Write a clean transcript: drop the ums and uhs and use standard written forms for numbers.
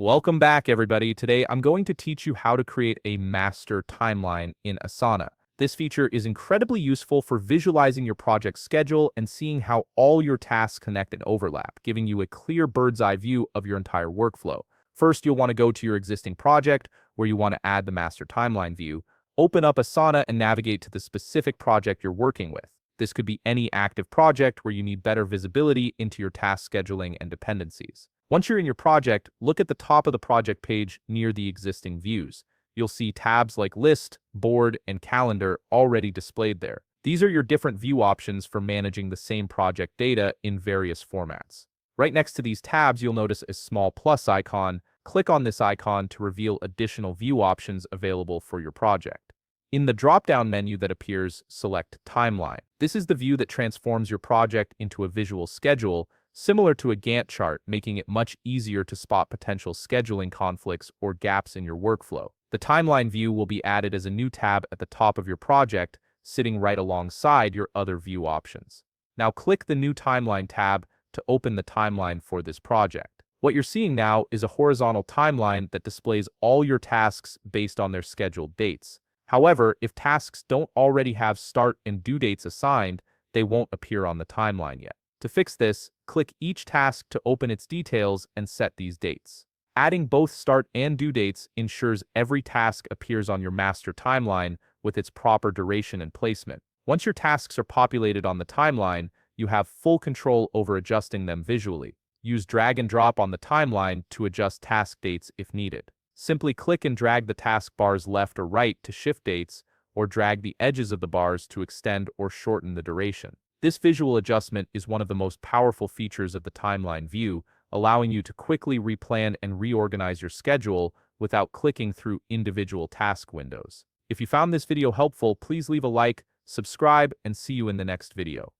Welcome back, everybody. Today, I'm going to teach you how to create a master timeline in Asana. This feature is incredibly useful for visualizing your project schedule and seeing how all your tasks connect and overlap, giving you a clear bird's eye view of your entire workflow. First, you'll want to go to your existing project where you want to add the master timeline view. Open up Asana and navigate to the specific project you're working with. This could be any active project where you need better visibility into your task scheduling and dependencies. Once you're in your project, look at the top of the project page near the existing views. You'll see tabs like List, Board, and Calendar already displayed there. These are your different view options for managing the same project data in various formats. Right next to these tabs, you'll notice a small plus icon. Click on this icon to reveal additional view options available for your project. In the drop-down menu that appears, select Timeline. This is the view that transforms your project into a visual schedule, similar to a Gantt chart, making it much easier to spot potential scheduling conflicts or gaps in your workflow. The timeline view will be added as a new tab at the top of your project, sitting right alongside your other view options. Now click the New Timeline tab to open the timeline for this project. What you're seeing now is a horizontal timeline that displays all your tasks based on their scheduled dates. However, if tasks don't already have start and due dates assigned, they won't appear on the timeline yet. To fix this, click each task to open its details and set these dates. Adding both start and due dates ensures every task appears on your master timeline with its proper duration and placement. Once your tasks are populated on the timeline, you have full control over adjusting them visually. Use drag and drop on the timeline to adjust task dates if needed. Simply click and drag the task bars left or right to shift dates, or drag the edges of the bars to extend or shorten the duration. This visual adjustment is one of the most powerful features of the timeline view, allowing you to quickly replan and reorganize your schedule without clicking through individual task windows. If you found this video helpful, please leave a like, subscribe, and see you in the next video.